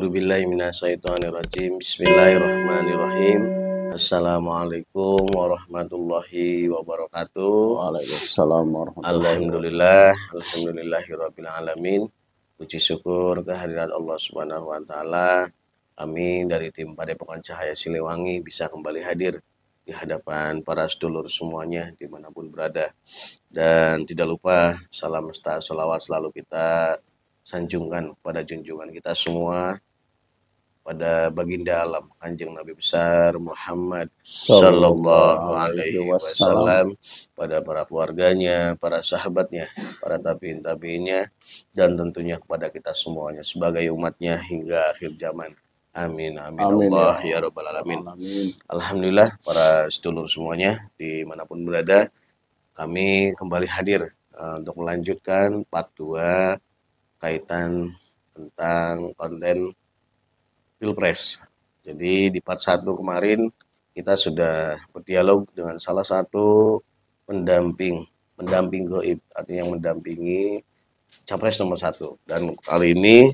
A'udzubillahi minasyaitonirrajim. Bismillahirrahmanirrahim. Assalamualaikum warahmatullahi wabarakatuh. Waalaikumsalam warahmatullahi Alhamdulillah, alhamdulillahirabbil alamin. Puji syukur kehadirat Allah Subhanahu wa taala. Kami dari tim Padepokan Cahaya Siliwangi bisa kembali hadir di hadapan para sedulur semuanya dimanapun berada. Dan tidak lupa salam salawat selalu kita sanjungkan pada junjungan kita semua, pada baginda alam Kanjeng Nabi besar Muhammad sallallahu alaihi wasallam, pada para keluarganya, para sahabatnya, para tabiin-tabiinnya, dan tentunya kepada kita semuanya sebagai umatnya hingga akhir zaman. Amin amin, Amin Allah ya rabbal alamin. Alhamdulillah para sedulur semuanya dimanapun berada, kami kembali hadir untuk melanjutkan part 2 kaitan tentang konten Pilpres. Jadi di part 1 kemarin kita sudah berdialog dengan salah satu pendamping gaib, artinya yang mendampingi Capres nomor 1. Dan kali ini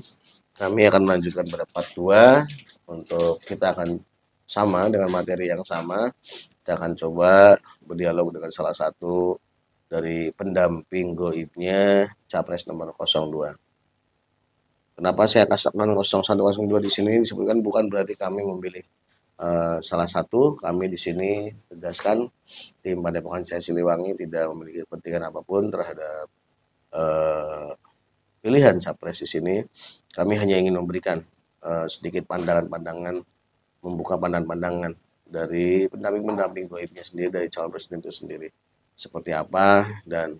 kami akan melanjutkan pada part 2 untuk kita akan sama dengan materi yang sama. Kita akan coba berdialog dengan salah satu dari pendamping gaibnya Capres nomor 02. Kenapa saya katakan 0102 di sini disebutkan bukan berarti kami memilih salah satu. Kami di sini tegaskan tim Padepokan Cahaya Siliwangi tidak memiliki kepentingan apapun terhadap pilihan capres di sini. Kami hanya ingin memberikan sedikit pandangan-pandangan, membuka pandangan-pandangan dari pendamping gaibnya sendiri, dari calon presiden itu sendiri, seperti apa dan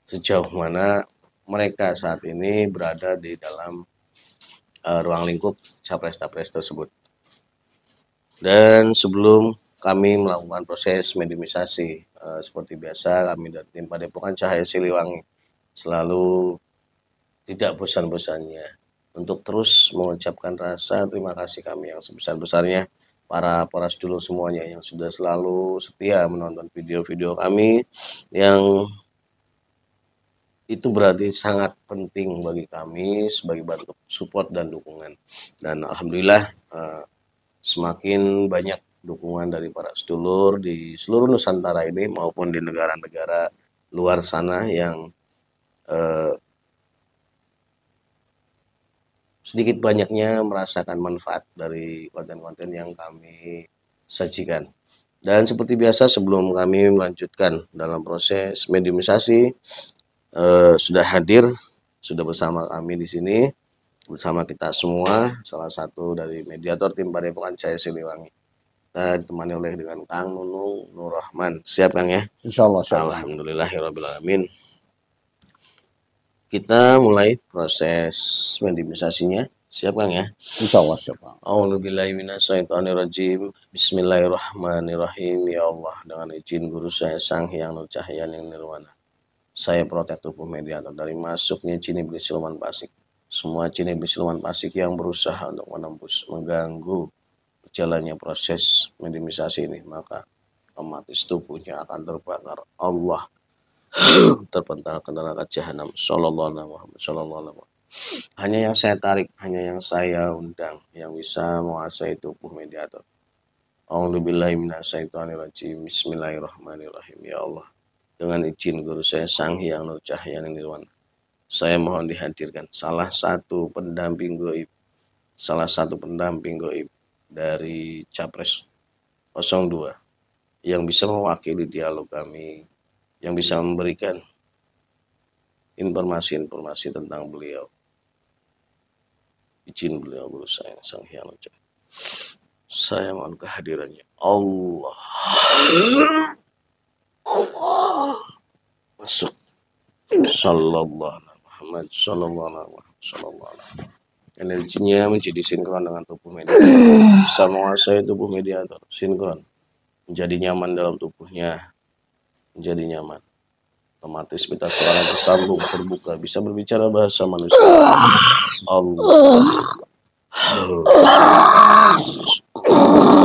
sejauh mana mereka saat ini berada di dalam ruang lingkup capres-capres tersebut. Dan sebelum kami melakukan proses mediumisasi, seperti biasa kami dari tim Padepokan Cahaya Siliwangi selalu tidak bosan-bosannya untuk terus mengucapkan rasa terima kasih kami yang sebesar-besarnya para sedulur semuanya yang sudah selalu setia menonton video-video kami, yang itu berarti sangat penting bagi kami sebagai bentuk support dan dukungan. Dan alhamdulillah semakin banyak dukungan dari para sedulur di seluruh Nusantara ini maupun di negara-negara luar sana yang sedikit banyaknya merasakan manfaat dari konten-konten yang kami sajikan. Dan seperti biasa sebelum kami melanjutkan dalam proses mediumisasi, sudah hadir, sudah bersama kami di sini, bersama kita semua, salah satu dari mediator tim Padepokan Cahaya Siliwangi. Kita ditemani oleh dengan Kang Nunung Nur Rahman. Siap Kang ya? Insyaallah. Alhamdulillahirabbil alamin. Kita mulai proses mediumisasinya. Siap Kang ya? Insyaallah siap. A'udzubillahi minasyaitonirrajim. Bismillahirrahmanirrahim. Ya Allah, dengan izin guru saya Sang Hyang Nur Cahaya Nirwana, saya protek tubuh mediator dari masuknya jin iblis siluman fasik. Semua jin iblis siluman fasik yang berusaha untuk menembus, mengganggu berjalannya proses mediumisasi ini, maka otomatis tubuhnya akan terbakar Allah, terpental ke neraka jahanam. Sallallahu alaihi wasallam. Hanya yang saya tarik, hanya yang saya undang yang bisa menguasai tubuh mediator. A'udzubillahi minasyaitonirrajim. Bismillahirrahmanirrahim. Ya Allah, dengan izin guru saya Sang Hyang Nur Cahaya Nirwana, saya mohon dihadirkan salah satu pendamping gaib dari Capres 02 yang bisa mewakili dialog kami, yang bisa memberikan informasi-informasi tentang beliau. Izin beliau guru saya Sang Hyang Nur Cahaya. Saya mohon kehadirannya. Allah masuk. Sallallahu alaihi Muhammad sallallahu alaihi wasallam. Energinya menjadi sinkron dengan tubuh mediator, bisa menguasai tubuh mediator, sinkron, menjadi nyaman dalam tubuhnya, menjadi nyaman. Otomatis pita suara bersambung, terbuka, bisa berbicara bahasa manusia. Allah.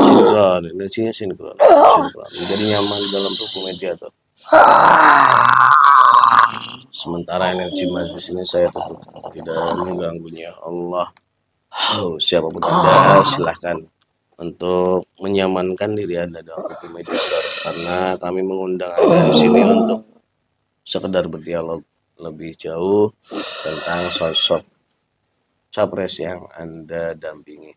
Sinkron, energinya sinkron, menjadi nyaman dalam tubuh mediator. Sementara energi majlis ini saya tutup, tidak mengganggunya. Allah. Siapapun Anda silahkan untuk menyamankan diri Anda dalam buku mediator karena kami mengundang Anda di sini untuk sekedar berdialog lebih jauh tentang sosok capres yang Anda dampingi.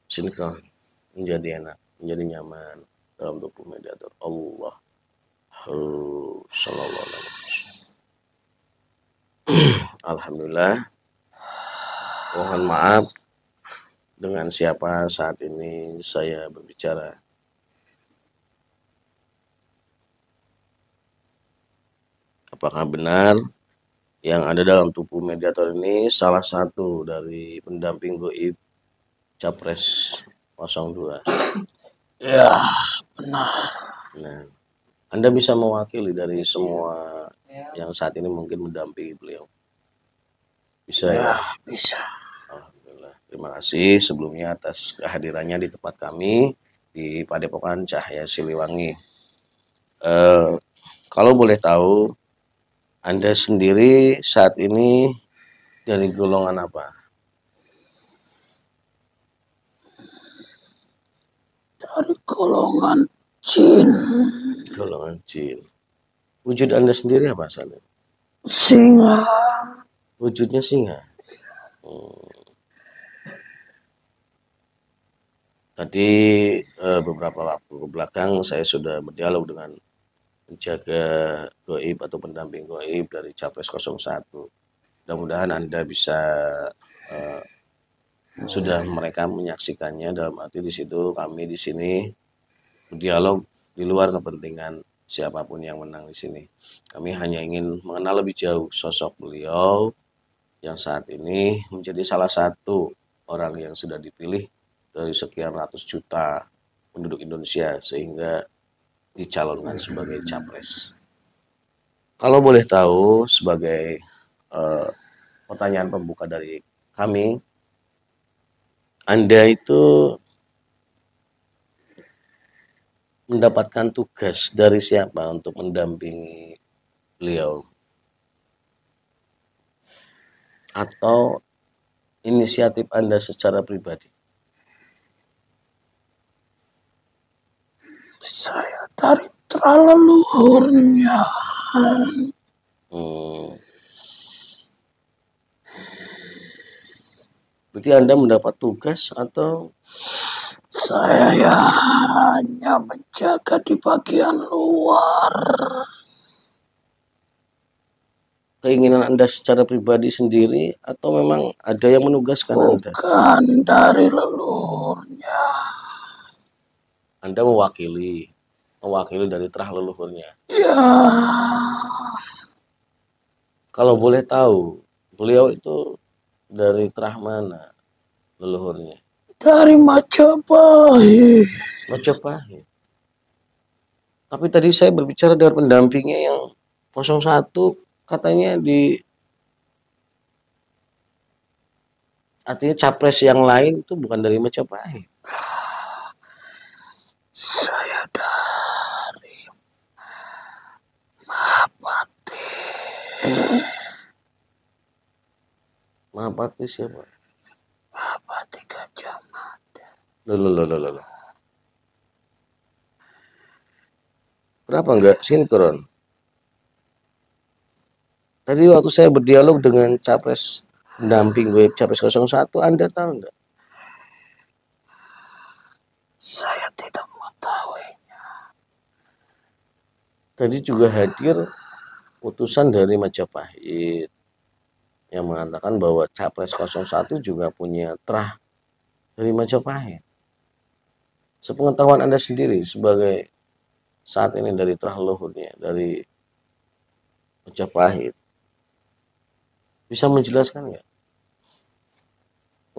Sinkron menjadi enak, menjadi nyaman dalam buku mediator. Allah Sallallahu Alaihi Wasallam. Alhamdulillah. Mohon maaf dengan siapa saat ini saya berbicara. Apakah benar yang ada dalam tubuh mediator ini salah satu dari pendamping goib Capres 02? Ya, benar. Nah, Anda bisa mewakili dari semua yang saat ini mungkin mendampingi beliau. Bisa ya? Bisa. Alhamdulillah. Terima kasih sebelumnya atas kehadirannya di tempat kami di Padepokan Cahaya Siliwangi. Kalau boleh tahu, Anda sendiri saat ini dari golongan apa? Dari golongan jin. Golongan jin. Wujud Anda sendiri apa saat ini? Singa. Wujudnya singa. Tadi beberapa waktu ke belakang saya sudah berdialog dengan penjaga goib atau pendamping goib dari Capres 01. Mudah-mudahan Anda bisa sudah mereka menyaksikannya, dalam arti di situ kami di sini berdialog di luar kepentingan siapapun yang menang di sini. Kami hanya ingin mengenal lebih jauh sosok beliau yang saat ini menjadi salah satu orang yang sudah dipilih dari sekian ratus juta penduduk Indonesia sehingga dicalonkan sebagai capres. Kalau boleh tahu sebagai pertanyaan pembuka dari kami, Anda itu mendapatkan tugas dari siapa untuk mendampingi beliau? Atau inisiatif Anda secara pribadi? Saya dari leluhurnya. Berarti Anda mendapat tugas atau? Saya hanya menjaga di bagian luar. Keinginan Anda secara pribadi sendiri atau memang ada yang menugaskan Anda? Bukan dari leluhurnya. Anda mewakili dari terah leluhurnya. Ya. Kalau boleh tahu, beliau itu dari terah mana leluhurnya? Dari Majapahit. Majapahit. Tapi tadi saya berbicara dengan pendampingnya yang 01, katanya artinya capres yang lain itu bukan dari Majapahit. Saya dari Mahapati. Mahapati siapa? Mahapati Gajah Mada. Loh. Kenapa enggak sinkron? Tadi waktu saya berdialog dengan capres pendamping gue capres 01, Anda tahu enggak? Saya tidak mengetahuinya. Tadi juga hadir utusan dari Majapahit yang mengatakan bahwa capres 01 juga punya terah dari Majapahit. Sepengetahuan Anda sendiri sebagai saat ini dari terah leluhurnya dari Majapahit, bisa menjelaskan nggak?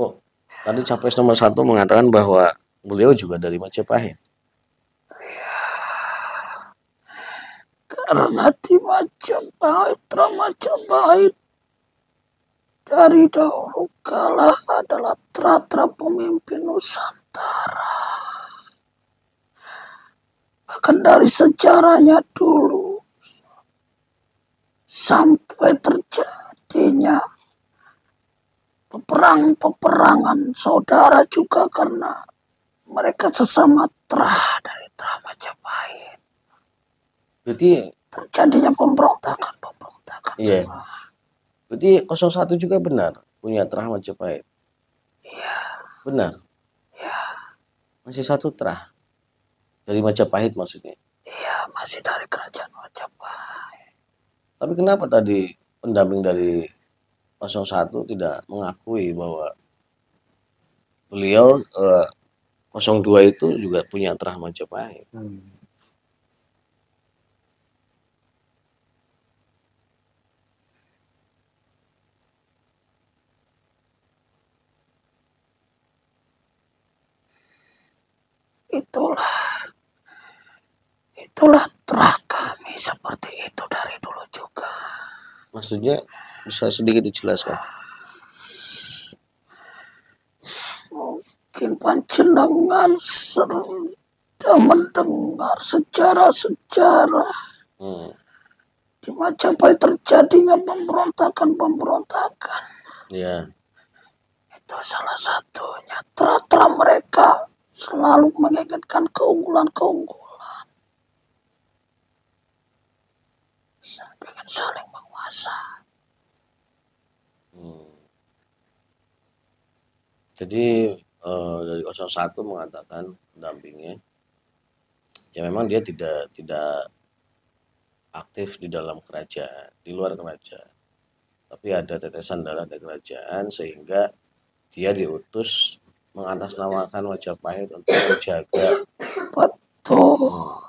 Oh, tadi capres nomor 1 mengatakan bahwa beliau juga dari Majapahit. Karena di Majapahit dari dahulu kala adalah tratra pemimpin Nusantara. Bahkan dari sejarahnya dulu sampai terjadinya peperangan saudara juga karena mereka sesama Trah dari Trah Majapahit. Berarti Terjadinya pemberontakan iya. semua. Berarti 01 juga benar punya Trah Majapahit. Iya, Benar. iya, Masih satu Trah dari Majapahit maksudnya. iya, masih dari kerajaan Majapahit. Tapi kenapa tadi pendamping dari 01 tidak mengakui bahwa beliau 02 itu juga punya Trah Majapahit? Itulah Trah kami seperti itu dari dulu juga. Maksudnya bisa sedikit dijelaskan? Mungkin panjenengan sudah mendengar sejarah-sejarah di Majapahit terjadinya pemberontakan. Ya. Itu salah satunya. Tra-tra mereka selalu menginginkan keunggulan. Dengan saling menguasai. Jadi dari 01 mengatakan pendampingnya, ya memang dia tidak aktif di dalam kerajaan, di luar kerajaan. Tapi ada tetesan darah dari kerajaan sehingga dia diutus mengatasnamakan Majapahit untuk menjaga. Betul.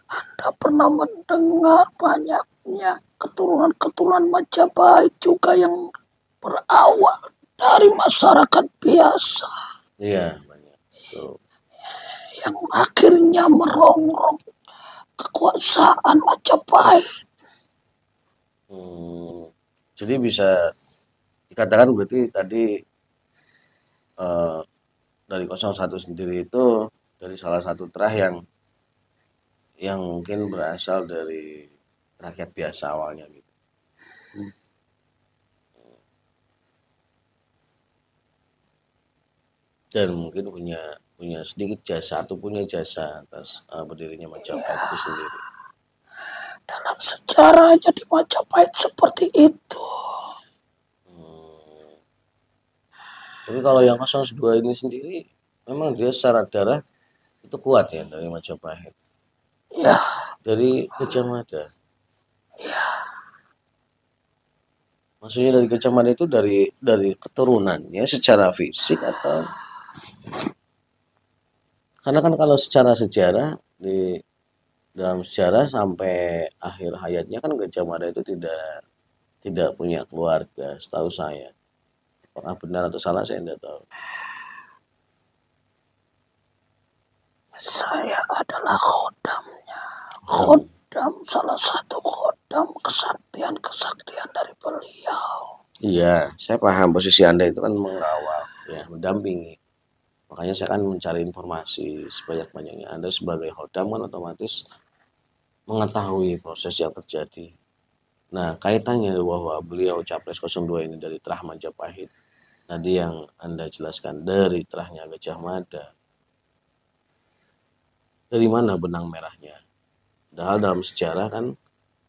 Anda pernah mendengar banyaknya keturunan Majapahit juga yang berawal dari masyarakat biasa. Iya, banyak. So, yang akhirnya merongrong kekuasaan Majapahit. Jadi bisa dikatakan berarti tadi dari 01 sendiri itu dari salah satu Trah yang mungkin berasal dari rakyat biasa awalnya gitu. Dan mungkin punya sedikit jasa atau punya jasa atas berdirinya Majapahit itu sendiri. Dalam sejarahnya di Majapahit seperti itu. Tapi kalau yang 02 ini sendiri memang dia secara darah itu kuat ya dari Majapahit. Ya. Dari Gajah Mada. Ya. Maksudnya dari Gajah Mada itu dari keturunannya secara fisik atau karena kan kalau secara sejarah di dalam sejarah sampai akhir hayatnya kan Gajah Mada itu tidak punya keluarga setahu saya. Apakah benar atau salah saya tidak tahu. Saya adalah khodamnya. Salah satu khodam kesaktian dari beliau. Iya, saya paham posisi Anda itu kan mengawal, ya, mendampingi. Makanya saya akan mencari informasi sebanyak-banyaknya. Anda sebagai khodam kan otomatis mengetahui proses yang terjadi. Nah, kaitannya bahwa beliau Capres 02 ini dari Trah Majapahit. Tadi yang Anda jelaskan dari Trahnya Gajah Mada. Dari mana benang merahnya? Padahal dalam sejarah kan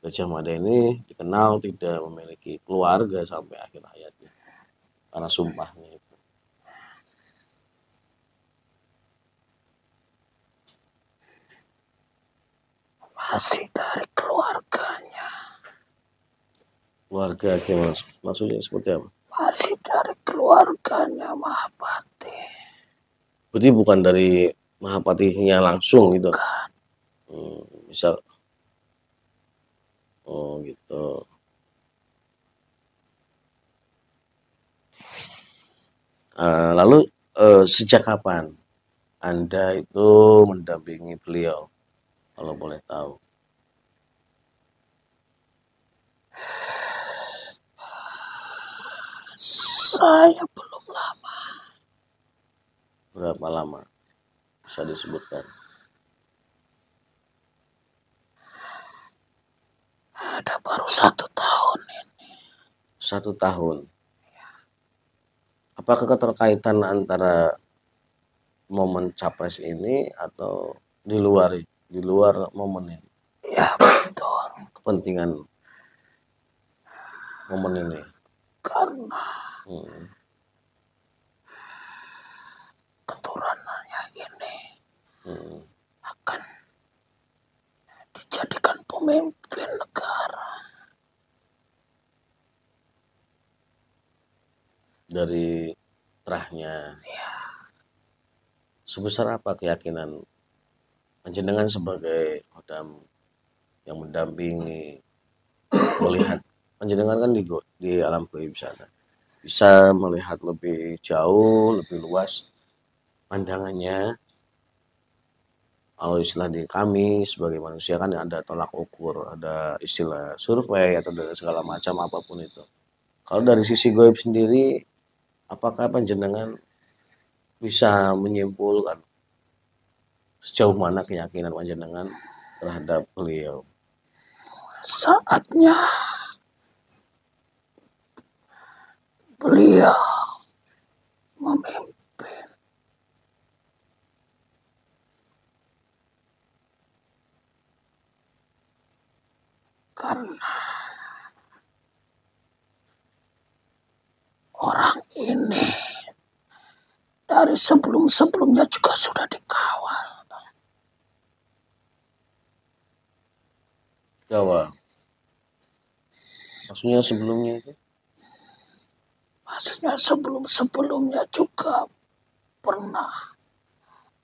Gajah Mada ini dikenal tidak memiliki keluarga sampai akhir hayatnya. Karena sumpahnya itu. Masih dari keluarganya. Keluarga gimana? Maksudnya seperti apa? Masih dari keluarganya Mahapati. Berarti bukan dari Mahapatinya langsung gitu. Misal oh gitu. Lalu sejak kapan Anda itu mendampingi beliau kalau boleh tahu? Saya belum lama. Berapa lama? Bisa disebutkan? Ada baru 1 tahun ini. 1 tahun. Apakah keterkaitan antara momen capres ini atau di luar momen ini? Ya betul. Kepentingan momen ini. Karena Hmm. keturunannya ini Hmm. akan dijadikan pemimpin negara. Dari terahnya. Sebesar apa keyakinan panjenengan sebagai kodam yang mendampingi, melihat panjenengan kan di alam gaib sana, bisa melihat lebih jauh, lebih luas pandangannya. Kalau istilah di kami sebagai manusia kan ada tolak ukur, ada istilah survei atau dari segala macam apapun itu. Kalau dari sisi gaib sendiri, apakah panjenengan bisa menyimpulkan sejauh mana keyakinan panjenengan terhadap beliau? Saatnya beliau memimpin. Karena orang ini dari sebelum-sebelumnya juga sudah dikawal. Jawa. Maksudnya sebelumnya itu? Maksudnya sebelum-sebelumnya juga pernah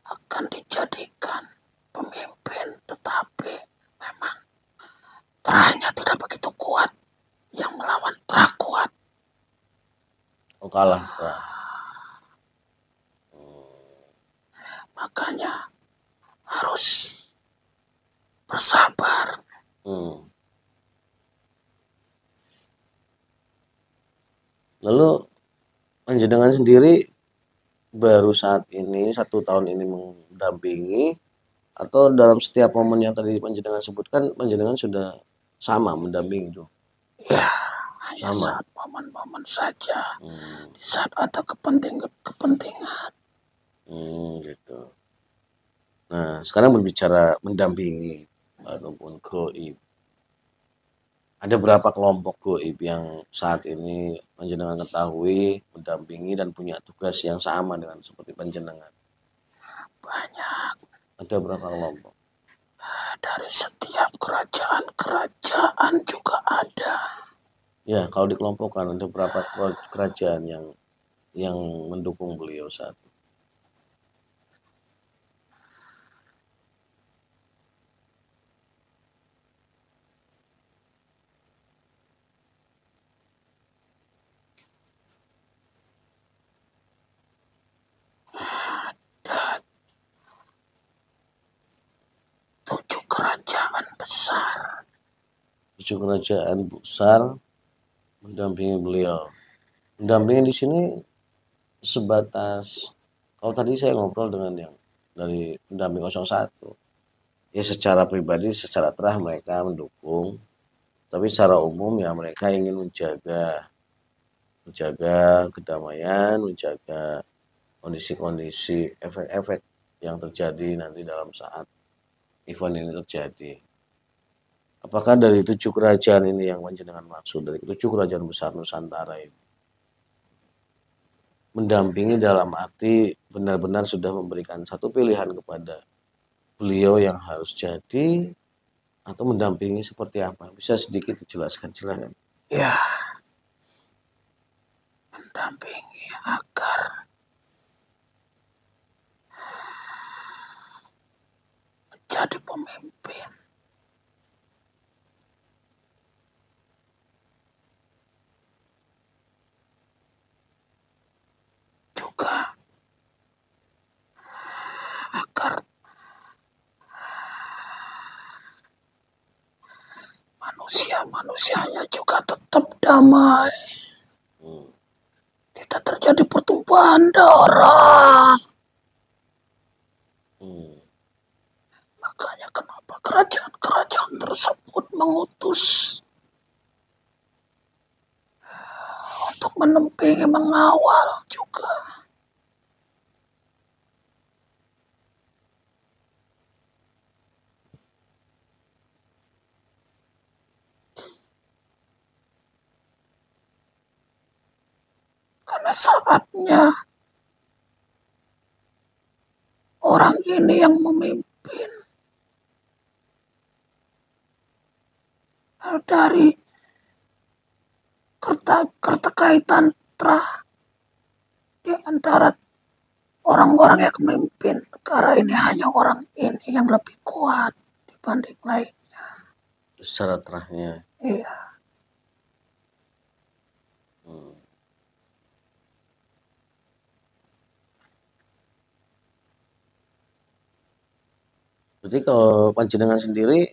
akan dijadikan pemimpin, tetapi memang terahnya tidak begitu kuat yang melawan terah kuat. Oh, kalah. Wah. Makanya harus bersabar. Hmm. Lalu panjenengan sendiri baru saat ini 1 tahun ini mendampingi, atau dalam setiap momen yang tadi panjenengan sebutkan panjenengan sudah sama mendampingi itu? Ya, hanya Sama. saat momen-momen saja. Hmm. Di saat ada kepentingan. Gitu. Nah, sekarang berbicara mendampingi ataupun goib. Ada berapa kelompok goib yang saat ini panjenengan ketahui mendampingi dan punya tugas yang sama dengan seperti panjenengan? Banyak Ada berapa kelompok? dari setiap kerajaan juga ada. Ya, kalau dikelompokkan ada berapa kerajaan yang mendukung beliau saat ini? Dan 7 kerajaan besar. 7 kerajaan besar mendampingi beliau. Mendampingi di sini sebatas, kalau tadi saya ngobrol dengan yang dari pendamping 01, ya secara pribadi, secara terah mereka mendukung, tapi secara umum ya mereka ingin menjaga kedamaian, menjaga kondisi-kondisi efek-efek yang terjadi nanti dalam saat event ini terjadi. Apakah dari 7 kerajaan ini yang panjenengan maksud, dari 7 kerajaan besar Nusantara ini mendampingi dalam arti benar-benar sudah memberikan satu pilihan kepada beliau yang harus jadi, atau mendampingi seperti apa? Bisa sedikit dijelaskan, silakan. Ya, mendampingi agar menjadi pemimpin. Juga agar manusia-manusianya juga tetap damai. Tidak terjadi pertumpahan darah. Makanya kenapa kerajaan-kerajaan tersebut mengutus mengawal juga. Karena saatnya orang ini yang memimpin. Dari keterkaitan di antara orang-orang yang memimpin negara ini, hanya orang ini yang lebih kuat dibanding lainnya. Secara terahnya. Iya. Berarti kalau panjenengan sendiri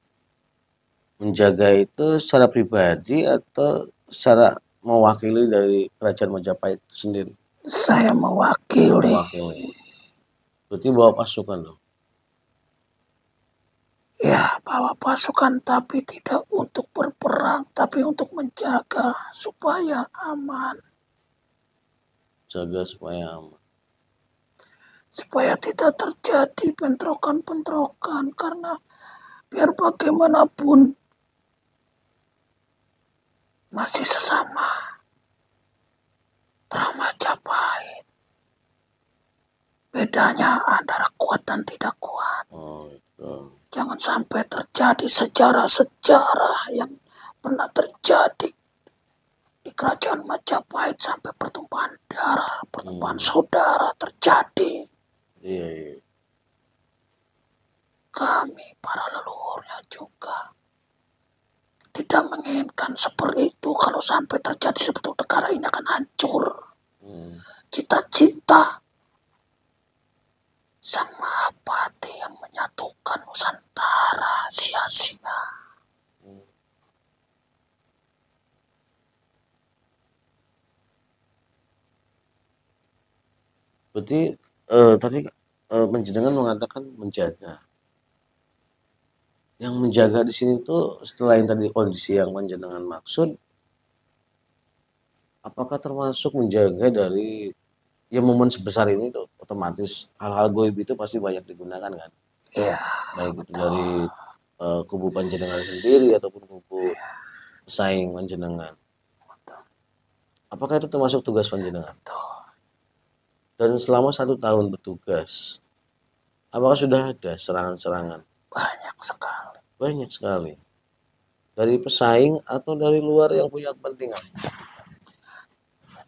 menjaga itu secara pribadi atau secara mewakili dari kerajaan Majapahit itu sendiri? Saya mewakili. Berarti bawa pasukan loh. Ya, bawa pasukan, tapi tidak untuk berperang, tapi untuk menjaga supaya aman. Jaga supaya aman. Supaya tidak terjadi bentrokan-bentrokan, karena biar bagaimanapun masih sesama Majapahit. Bedanya antara kuat dan tidak kuat. Jangan sampai terjadi sejarah-sejarah yang pernah terjadi di kerajaan Majapahit sampai pertumpahan darah, pertumpahan saudara terjadi. Iya. Kami para leluhurnya juga tidak menginginkan seperti itu. Kalau sampai terjadi seperti itu, negara ini akan hancur. Cita-cita Sang Mahapati yang menyatukan Nusantara sia-sia. Berarti tadi panjenengan mengatakan menjaga. Yang menjaga di sini tuh selain tadi kondisi yang panjenengan maksud, apakah termasuk menjaga dari ya momen sebesar ini tuh otomatis hal-hal goib itu pasti banyak digunakan kan? Iya. Baik itu dari kubu panjenengan sendiri ataupun kubu pesaing panjenengan. Apakah itu termasuk tugas panjenengan? Dan selama 1 tahun bertugas, apakah sudah ada serangan-serangan? Banyak sekali. Dari pesaing atau dari luar yang punya kepentingan?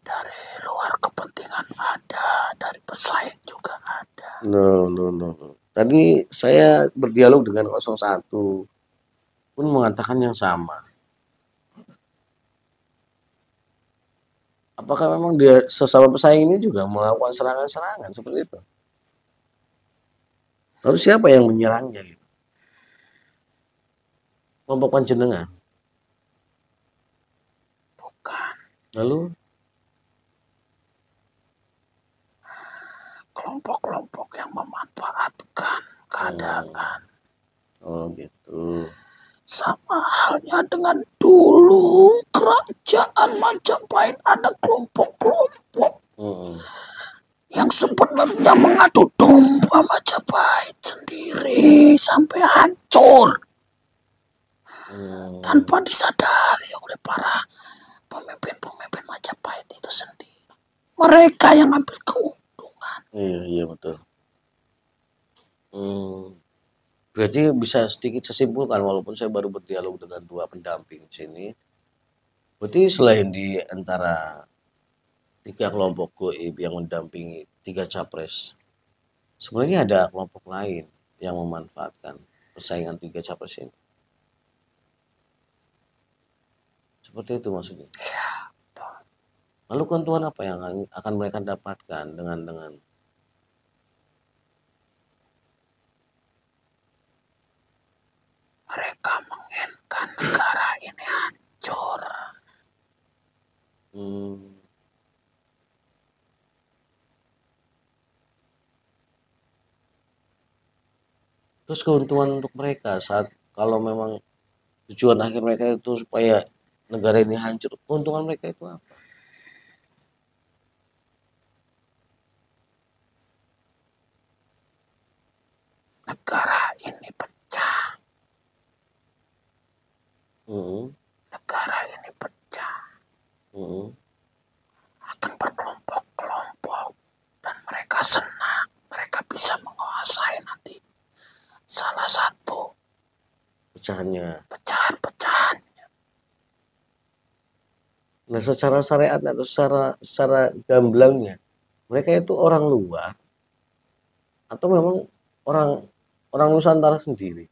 Dari luar kepentingan ada, dari pesaing juga ada. No. Tadi saya berdialog dengan 01 pun mengatakan yang sama. Apakah memang dia sesama pesaing ini juga melakukan serangan-serangan seperti itu? Lalu siapa yang menyerangnya gitu? Kelompok panjenengan? Bukan. Lalu? Kelompok-kelompok yang memanfaatkan keadaan. Oh gitu. Sama halnya dengan dulu kerajaan Majapahit ada kelompok-kelompok yang sebenarnya mengadu domba Majapahit sendiri sampai hancur tanpa disadari oleh para pemimpin-pemimpin Majapahit itu sendiri. Mereka yang ambil keuntungan. Iya betul. Berarti bisa sedikit saya simpulkan walaupun saya baru berdialog dengan 2 pendamping di sini. Berarti selain di antara 3 kelompok goib yang mendampingi 3 capres, sebenarnya ada kelompok lain yang memanfaatkan persaingan 3 capres ini. Seperti itu maksudnya. Iya. Lalu keuntungan apa yang akan mereka dapatkan dengan mereka menginginkan negara ini hancur. Terus keuntungan untuk mereka saat kalau memang tujuan akhir mereka itu supaya negara ini hancur, keuntungan mereka itu apa? negara ini pecah. Negara ini pecah. Akan berkelompok-kelompok. Dan mereka senang. Mereka bisa menguasai nanti salah satu pecahan-pecahannya. Nah, secara syariat atau secara gamblangnya, mereka itu orang luar atau memang orang Nusantara sendiri?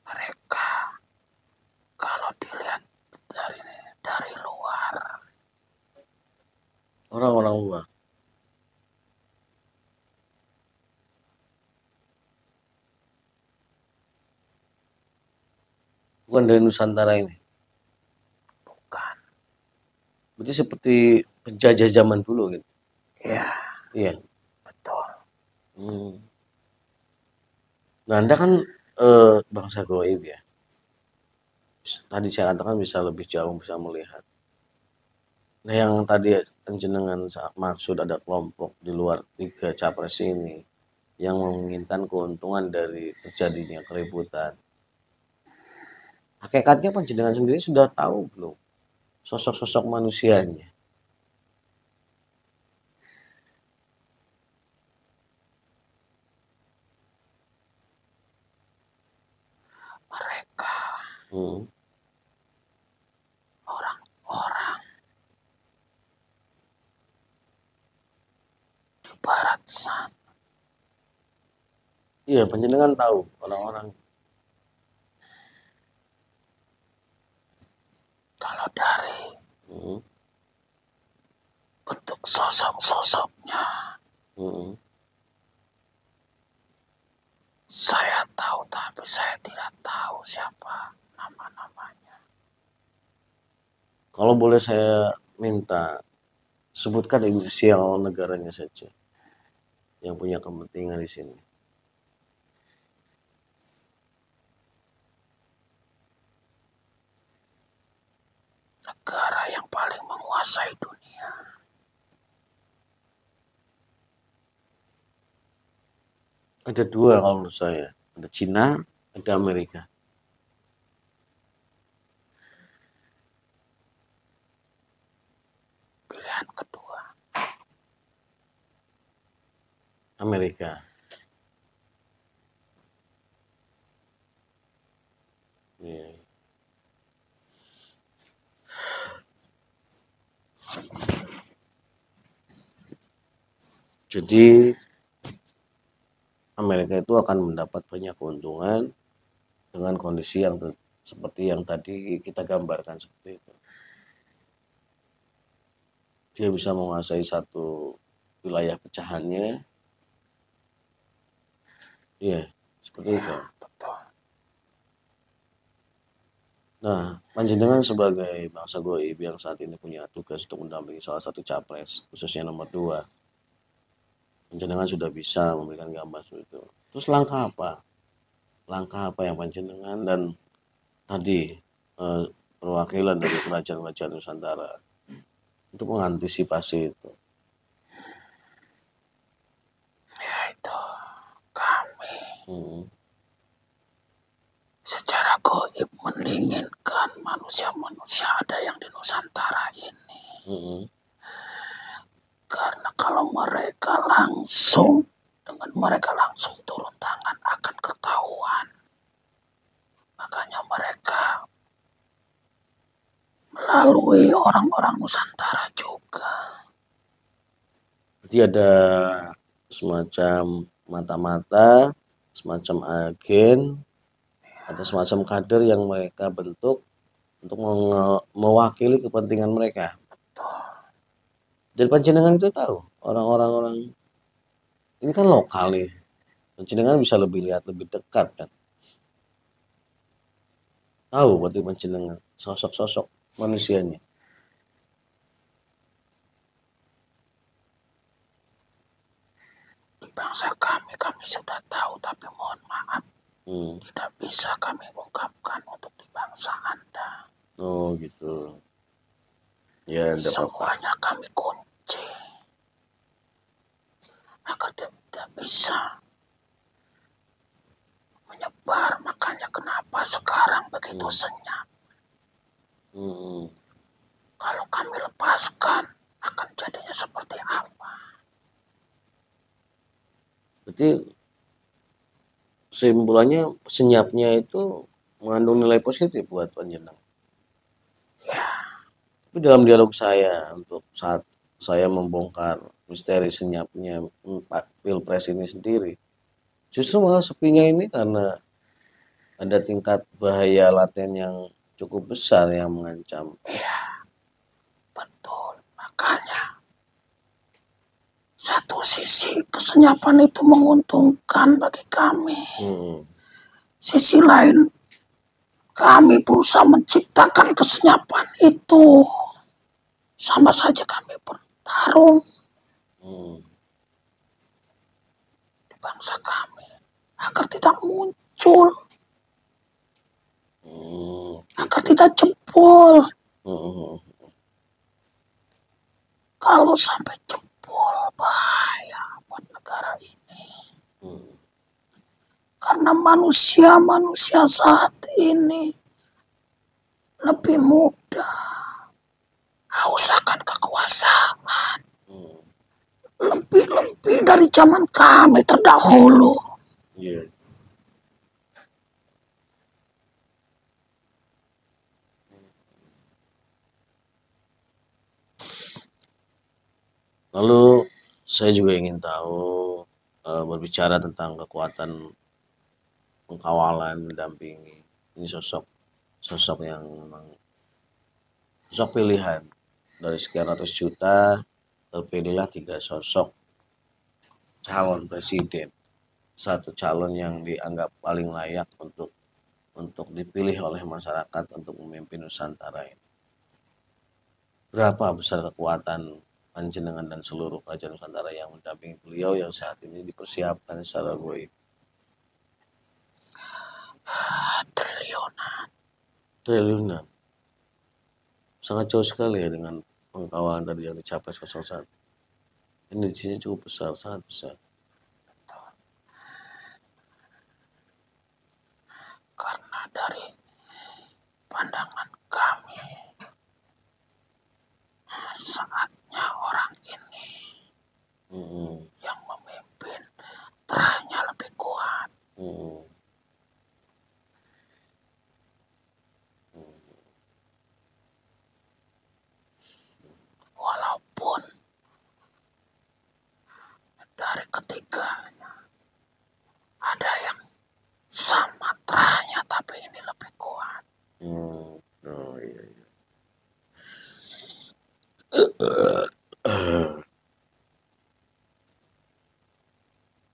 Mereka kalau dilihat dari luar, Orang-orang luar. Bukan dari Nusantara ini. bukan. Berarti seperti penjajah zaman dulu gitu. Ya, Iya. betul. Nah, Anda kan bangsa goib ya. Tadi saya katakan bisa lebih jauh, bisa melihat. Nah, yang tadi penjenengan maksud ada kelompok di luar 3 capres ini yang menginginkan keuntungan dari terjadinya keributan. Hakikatnya panjenengan sendiri sudah tahu belum sosok-sosok manusianya? Mereka Hmm. orang-orang di barat sana. Iya, panjenengan tahu orang-orang. Kalau dari Hmm. bentuk sosok-sosoknya, saya tahu, tapi saya tidak tahu siapa nama-namanya. Kalau boleh saya minta, sebutkan inisial negaranya saja yang punya kepentingan di sini. Negara yang paling menguasai dunia. Ada 2 kalau menurut saya. Ada Cina, ada Amerika. Pilihan kedua. Amerika. Iya. Jadi Amerika itu akan mendapat banyak keuntungan dengan kondisi yang seperti yang tadi kita gambarkan seperti itu. Dia bisa menguasai satu wilayah pecahannya. Iya, seperti itu. Betul. Nah, panjenengan sebagai bangsa goib yang saat ini punya tugas untuk mendampingi salah satu capres, khususnya nomor 2, panjenengan sudah bisa memberikan gambar seperti itu. Terus langkah apa? Langkah apa yang panjenengan dan tadi perwakilan dari kerajaan-kerajaan Nusantara untuk mengantisipasi itu? Yaitu kami Hmm. secara goib menginginkan manusia-manusia ada yang di Nusantara ini. Hmm. Karena kalau mereka langsung, dengan mereka langsung turun tangan akan ketahuan. Makanya mereka melalui orang-orang Nusantara juga. Berarti ada semacam mata-mata, semacam agen, atau semacam kader yang mereka bentuk untuk mewakili kepentingan mereka. Dan panjenengan itu tahu orang-orang ini kan lokal nih. Panjenengan bisa lebih lihat lebih dekat kan. Tahu berarti panjenengan sosok-sosok manusianya. Di bangsa kami sudah tahu, tapi mohon maaf, tidak bisa kami ungkapkan untuk di bangsa Anda. Oh gitu. Ya, tidak apa-apa. Semuanya kami kunci agar dia tidak bisa menyebar. Makanya kenapa sekarang begitu senyap. Kalau kami lepaskan, akan jadinya seperti apa? Berarti kesimpulannya senyapnya itu mengandung nilai positif buat panjenengan. Ya, Tapi dalam dialog saya untuk saat saya membongkar misteri senyapnya Pak Pilpres ini sendiri, justru malah sepinya ini karena ada tingkat bahaya laten yang cukup besar yang mengancam. betul. Makanya satu sisi kesenyapan itu menguntungkan bagi kami. Sisi lain kami berusaha menciptakan kesenyapan itu. Sama saja kami bertarung di bangsa kami agar tidak muncul, agar tidak jebol. Kalau sampai jebol, bahaya buat negara ini. Karena manusia-manusia saat ini lebih mudah haus akan kekuasaan. Lebih-lebih dari zaman kami terdahulu. Yeah. Lalu saya juga ingin tahu berbicara tentang kekuatan pengkawalan, mendampingi. Ini sosok yang memang sosok pilihan dari sekian ratus juta terpilihlah 3 sosok calon presiden, satu calon yang dianggap paling layak untuk dipilih oleh masyarakat untuk memimpin Nusantara ini. Berapa besar kekuatan panjenengan dan seluruh kerajaan Nusantara yang mendampingi beliau yang saat ini dipersiapkan secara goib? Triliunan. Sangat jauh sekali ya dengan pengkawalan tadi yang dicapai 01. Energinya cukup besar, sangat besar. Karena dari pandangan kami, saatnya orang ini yang memimpin terahnya lebih kuat. Walaupun dari ketiganya ada yang sama terahnya, tapi ini lebih kuat. Oh iya, iya.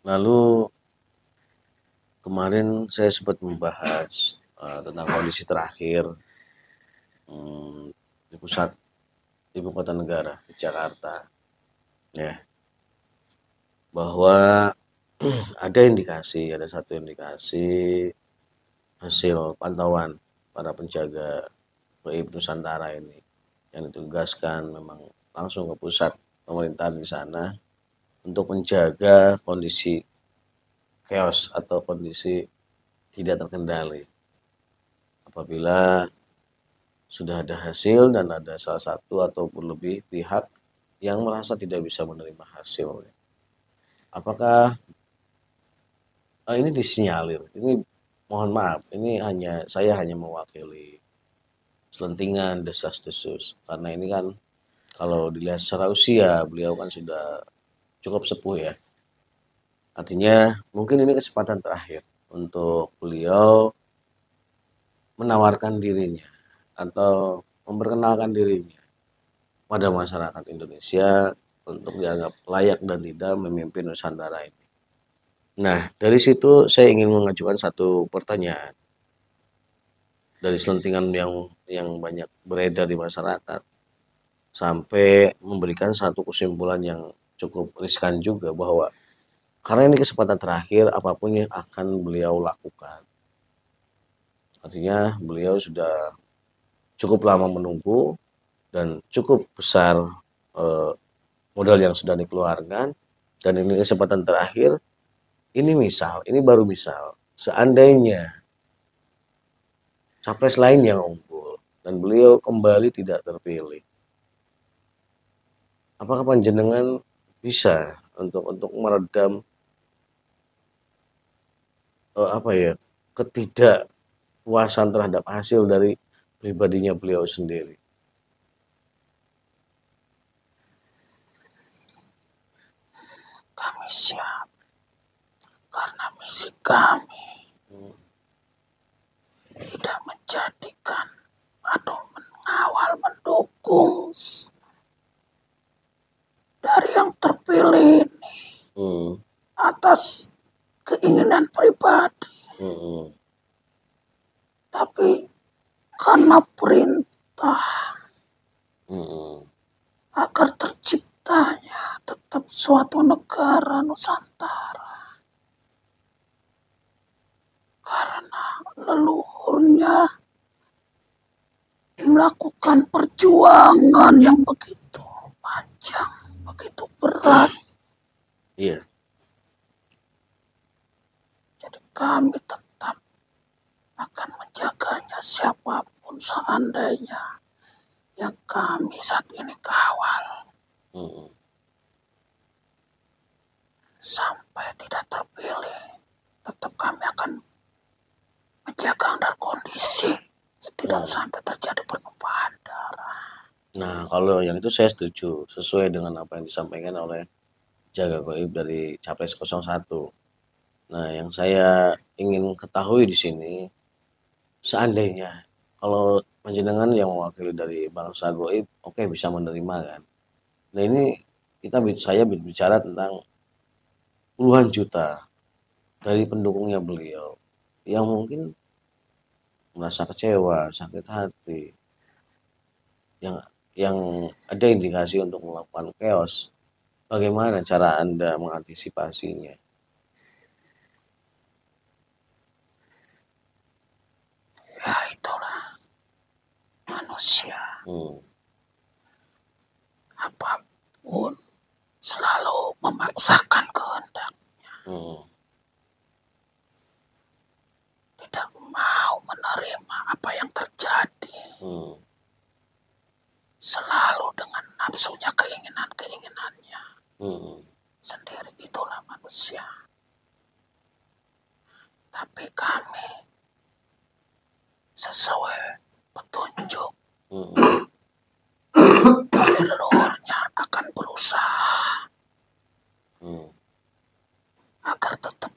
Lalu kemarin saya sempat membahas tentang kondisi terakhir di pusat ibu kota negara di Jakarta, ya, bahwa ada satu indikasi hasil pantauan para penjaga gaib Nusantara ini yang ditugaskan memang langsung ke pusat pemerintahan di sana untuk menjaga kondisi chaos atau kondisi tidak terkendali. Apabila sudah ada hasil dan ada salah satu ataupun lebih pihak yang merasa tidak bisa menerima hasil, apakah ini disinyalir? Ini mohon maaf, ini saya hanya mewakili selentingan desas-desus, karena ini kan kalau dilihat secara usia beliau kan sudah cukup sepuh ya. Artinya mungkin ini kesempatan terakhir untuk beliau menawarkan dirinya atau memperkenalkan dirinya pada masyarakat Indonesia untuk dianggap layak dan tidak memimpin Nusantara ini. Nah, dari situ saya ingin mengajukan satu pertanyaan dari selentingan yang banyak beredar di masyarakat sampai memberikan satu kesimpulan yang cukup riskan juga, bahwa karena ini kesempatan terakhir apapun yang akan beliau lakukan. Artinya beliau sudah cukup lama menunggu dan cukup besar modal yang sudah dikeluarkan, dan ini kesempatan terakhir. Ini baru misal, seandainya capres lain yang unggul dan beliau kembali tidak terpilih, apakah panjenengan bisa untuk meredam apa ya, ketidakpuasan terhadap hasil dari pribadinya beliau sendiri? Kami siap karena misi kami tidak menjadikan atau mengawal mendukung dari yang terpilih ini atas keinginan pribadi, tapi karena perintah agar terciptanya tetap suatu negara Nusantara. Karena leluhurnya melakukan perjuangan yang begitu panjang, begitu berat. Iya. Jadi kami tetap akan menjaganya siapapun seandainya yang kami saat ini kawal. Sampai tidak terpilih, tetap kami akan menjaga agar kondisi tidak sampai terjadi pertumpahan darah. Nah, kalau yang itu saya setuju, sesuai dengan apa yang disampaikan oleh Jaga Gaib dari Capres 01. Nah, yang saya ingin ketahui di sini, seandainya kalau panjenengan yang mewakili dari bangsa Gaib, oke, bisa menerima kan. Nah, ini saya berbicara tentang puluhan juta dari pendukungnya beliau yang mungkin merasa kecewa, sakit hati, yang ada indikasi untuk melakukan chaos. Bagaimana cara Anda mengantisipasinya? Ya itulah manusia. Apapun selalu memaksakan kehendaknya. Tidak mau menerima apa yang terjadi. Selalu dengan nafsunya, keinginannya sendiri. Itulah manusia. Tapi kami sesuai petunjuk dari leluhurnya akan berusaha agar tetap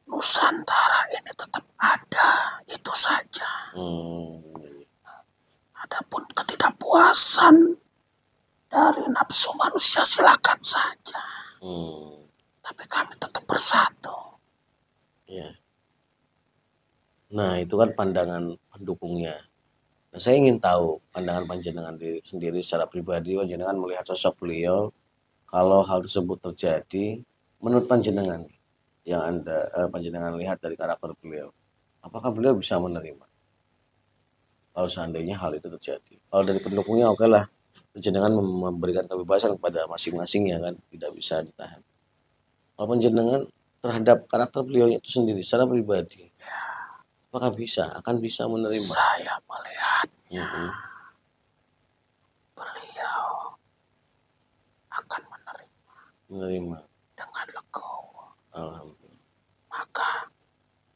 Nusantara ini tetap ada. Itu saja. Adapun ketidakpuasan dari nafsu manusia silakan saja. Tapi kami tetap bersatu. Ya. Nah, itu kan pandangan pendukungnya. Nah, saya ingin tahu pandangan panjenengan sendiri secara pribadi. Panjenengan melihat sosok beliau, kalau hal tersebut terjadi, menurut panjenengan yang panjenengan lihat dari karakter beliau, apakah beliau bisa menerima kalau seandainya hal itu terjadi? Kalau dari pendukungnya, oke lah, panjenengan memberikan kebebasan kepada masing-masingnya kan, tidak bisa ditahan. Kalau panjenengan terhadap karakter beliau itu sendiri secara pribadi, apakah akan bisa menerima? Saya melihatnya beliau akan menerima dengan legowo. Alhamdulillah. Maka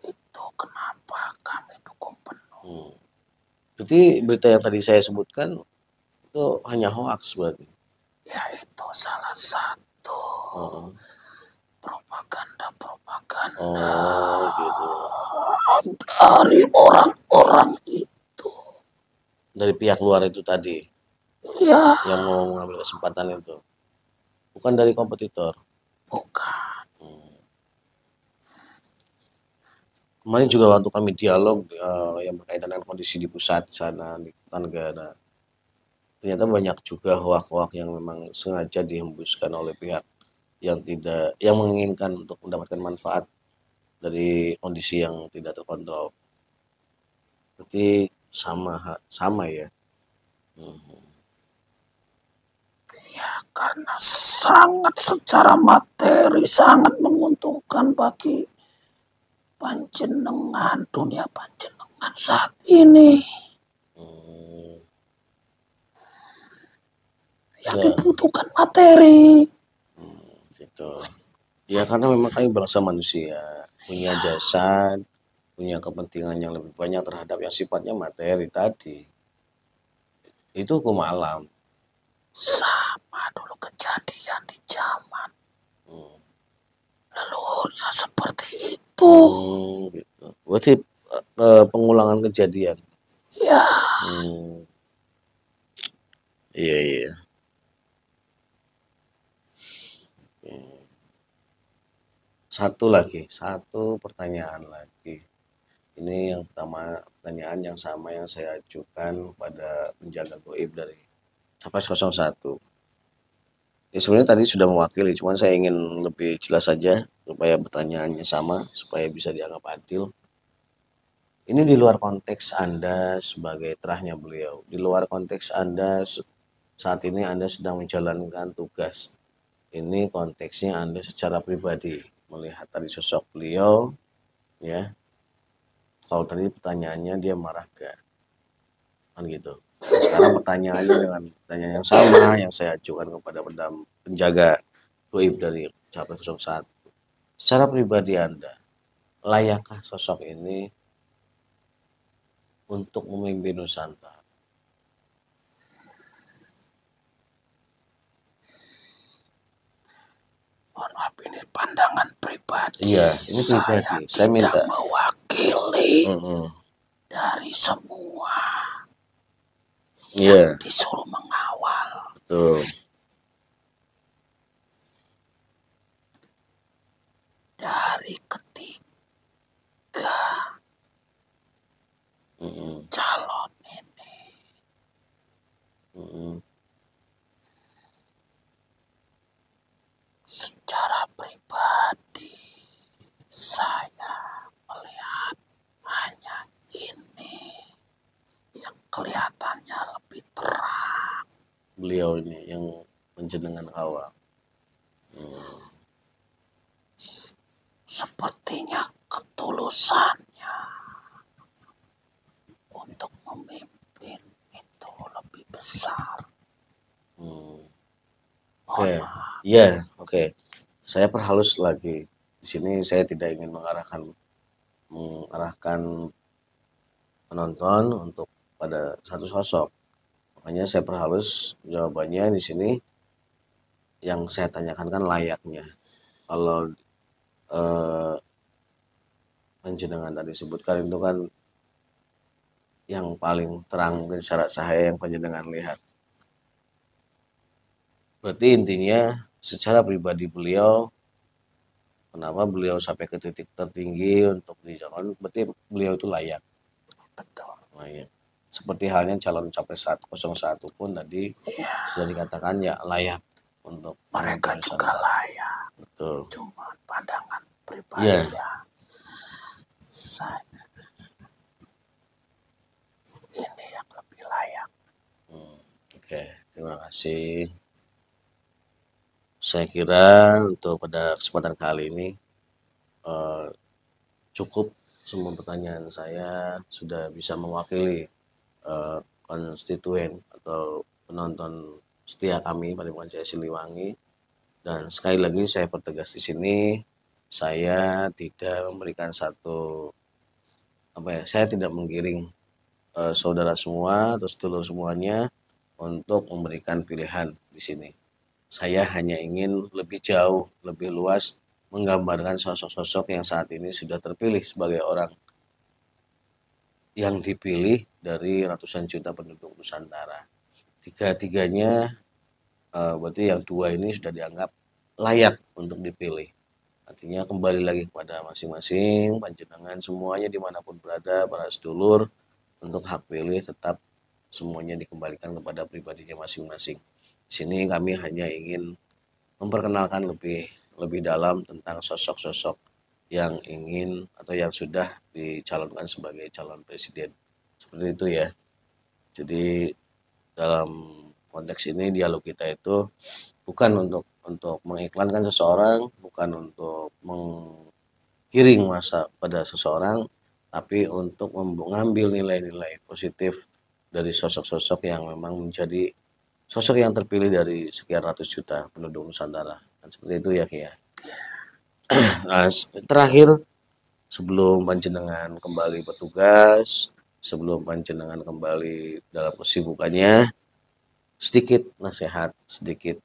itu kenapa kami dukung penuh. Berarti berita yang tadi saya sebutkan itu hanya hoax berarti? Ya, itu salah satu propaganda gitu. Dari orang-orang itu, dari pihak luar itu tadi ya, yang mau mengambil kesempatan itu, bukan dari kompetitor? Bukan. Kemarin juga waktu kami dialog yang berkaitan dengan kondisi di pusat sana di Kertanegara, ternyata banyak juga hoak-hoak yang memang sengaja dihembuskan oleh pihak yang menginginkan untuk mendapatkan manfaat dari kondisi yang tidak terkontrol. Berarti sama ya. Ya, karena sangat secara materi sangat menguntungkan bagi panjenengan, dunia panjenengan saat ini. Yang Ya, dibutuhkan materi. gitu. Ya karena memang kami bangsa manusia punya jasad, punya kepentingan yang lebih banyak terhadap yang sifatnya materi tadi. Itu hukum alam. Sama dulu kejadian di zaman leluhurnya seperti itu. Gitu. Berarti pengulangan kejadian. Ya, Iya iya. Satu pertanyaan lagi. Ini yang pertama, pertanyaan yang sama yang saya ajukan pada penjaga goib dari Capres 01. Ya sebenarnya tadi sudah mewakili, cuman saya ingin lebih jelas saja supaya pertanyaannya sama, supaya bisa dianggap adil. Ini di luar konteks Anda sebagai terahnya beliau. Di luar konteks Anda saat ini Anda sedang menjalankan tugas. Ini konteksnya Anda secara pribadi melihat tadi sosok beliau, ya. Kalau tadi pertanyaannya dia marah gak? Kan gitu. Sekarang pertanyaannya dengan pertanyaan yang sama yang saya ajukan kepada penjaga goib dari Capres 01. Secara pribadi Anda, layakkah sosok ini untuk memimpin Nusantara? mohon maaf ini pandangan pribadi. Iya, ini pribadi. Saya minta mewakili dari semua yang disuruh mengawal. Betul. Dari ketiga calon ini. Secara pribadi saya melihat hanya ini yang kelihatannya lebih terang. Beliau ini yang menjenengan awal. Sepertinya ketulusannya untuk memimpin itu lebih besar. Oke. Iya, oke. Saya perhalus lagi. Di sini saya tidak ingin mengarahkan penonton untuk pada satu sosok. Makanya saya perhalus jawabannya di sini. Yang saya tanyakan kan layaknya. Kalau panjenengan tadi sebutkan itu kan yang paling terang mungkin secara saya yang panjenengan lihat. Berarti intinya secara pribadi beliau, kenapa beliau sampai ke titik tertinggi untuk dicalon, berarti beliau itu layak. Betul. Layak. Seperti halnya calon capres 01 pun tadi sudah dikatakan ya layak untuk mereka juga layak. Betul. Cuma pandangan pribadi ya. Saya ini yang lebih layak. Oke, terima kasih. Saya kira untuk pada kesempatan kali ini cukup semua pertanyaan saya sudah bisa mewakili konstituen atau penonton setia kami Padepokan Jaya Siliwangi. Dan sekali lagi saya pertegas di sini, saya tidak memberikan saya tidak menggiring saudara semua atau sedulur semuanya untuk memberikan pilihan di sini. Saya hanya ingin lebih jauh, lebih luas menggambarkan sosok-sosok yang saat ini sudah terpilih sebagai orang yang dipilih dari ratusan juta penduduk Nusantara. Tiga-tiganya, berarti yang dua ini sudah dianggap layak untuk dipilih. Artinya kembali lagi kepada masing-masing panjenengan semuanya dimanapun berada, para sedulur, untuk hak pilih tetap semuanya dikembalikan kepada pribadinya masing-masing. Di sini kami hanya ingin memperkenalkan lebih dalam tentang sosok-sosok yang ingin atau yang sudah dicalonkan sebagai calon presiden seperti itu ya. Jadi dalam konteks ini dialog kita itu bukan untuk mengiklankan seseorang, bukan untuk menggiring masa pada seseorang, tapi untuk mengambil nilai-nilai positif dari sosok-sosok yang memang menjadi sosok yang terpilih dari sekian ratus juta penduduk Nusantara. Dan seperti itu ya Ki ya. Nah, terakhir sebelum panjenengan kembali bertugas, sebelum panjenengan kembali dalam kesibukannya, sedikit nasihat, sedikit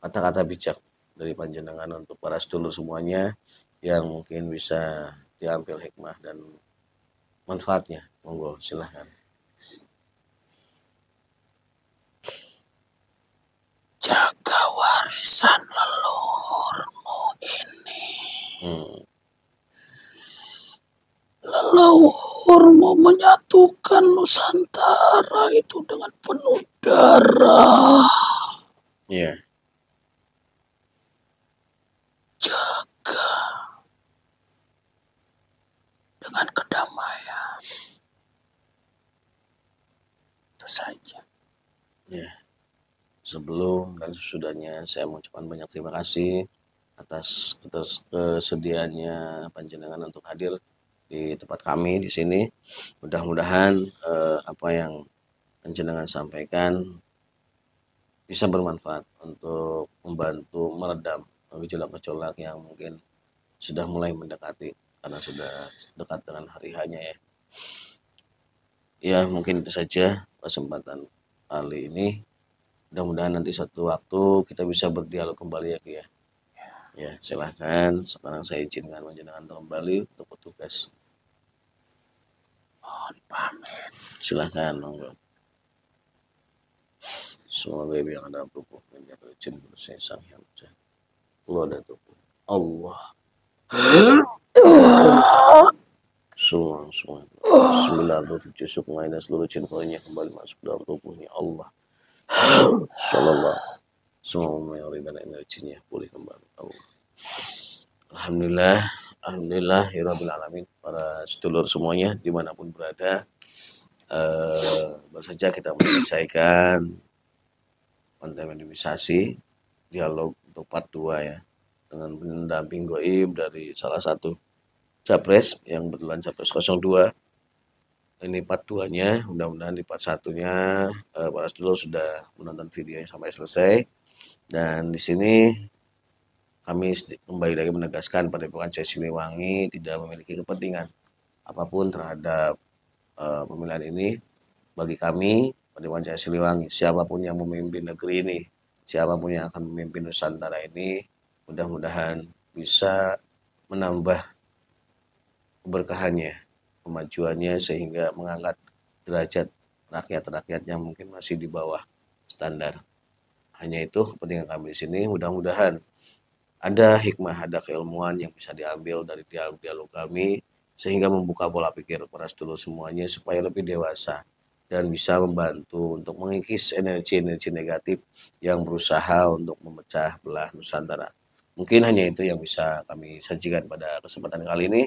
kata-kata bijak dari panjenengan untuk para sedulur semuanya yang mungkin bisa diambil hikmah dan manfaatnya. Monggo silahkan. Jaga warisan leluhurmu ini. Leluhurmu menyatukan Nusantara itu dengan penuh darah. Iya. Jaga dengan kedamaian. Itu saja. Ya. Sebelum dan sesudahnya saya mengucapkan banyak terima kasih atas kesediaannya panjenengan untuk hadir di tempat kami di sini. Mudah-mudahan apa yang panjenengan sampaikan bisa bermanfaat untuk membantu meredam gejolak-gejolak yang mungkin sudah mulai mendekati karena sudah dekat dengan hari hanya ya. Ya mungkin itu saja kesempatan kali ini. Mudah-mudahan nanti suatu waktu kita bisa berdialog kembali ya Ki ya. Ya silahkan. Sekarang saya izinkan panjenengan kembali untuk petugas. Mohon pamit. Silahkan monggo. Semua baby yang ada tubuh menjadi jin bersih sang yang keluar dari tubuh Allah. Semua 97 suku lainnya seluruh jin lainnya kembali masuk dalam tubuhnya Allah. Insyaallah semua mayoritas energinya pulih kembali Allah. Alhamdulillah Rabbil Alamin. Para sedulur semuanya dimanapun berada, baru saja kita menyelesaikan konten minimalisasi dialog untuk part 2 ya, dengan pendamping goib dari salah satu capres yang kebetulan capres 02. Ini part 2-nya, mudah-mudahan di part 1-nya para sedulur sudah menonton videonya sampai selesai. Dan di sini kami kembali lagi menegaskan Padepokan Jaya Siliwangi tidak memiliki kepentingan apapun terhadap pemilihan ini. Bagi kami Padepokan Jaya Siliwangi, siapapun yang memimpin negeri ini, siapapun yang akan memimpin Nusantara ini, mudah-mudahan bisa menambah keberkahannya, kemajuannya, sehingga mengangkat derajat rakyat-rakyat yang mungkin masih di bawah standar. Hanya itu kepentingan kami di sini. Mudah-mudahan ada hikmah, ada keilmuan yang bisa diambil dari dialog-dialog kami, sehingga membuka pola pikir para sedulur semuanya supaya lebih dewasa dan bisa membantu untuk mengikis energi-energi negatif yang berusaha untuk memecah belah Nusantara. Mungkin hanya itu yang bisa kami sajikan pada kesempatan kali ini.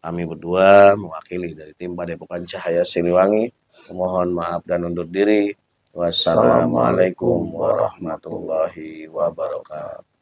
Kami berdua mewakili dari tim Padepokan Cahaya Siliwangi mohon maaf dan undur diri. Wassalamualaikum warahmatullahi wabarakatuh.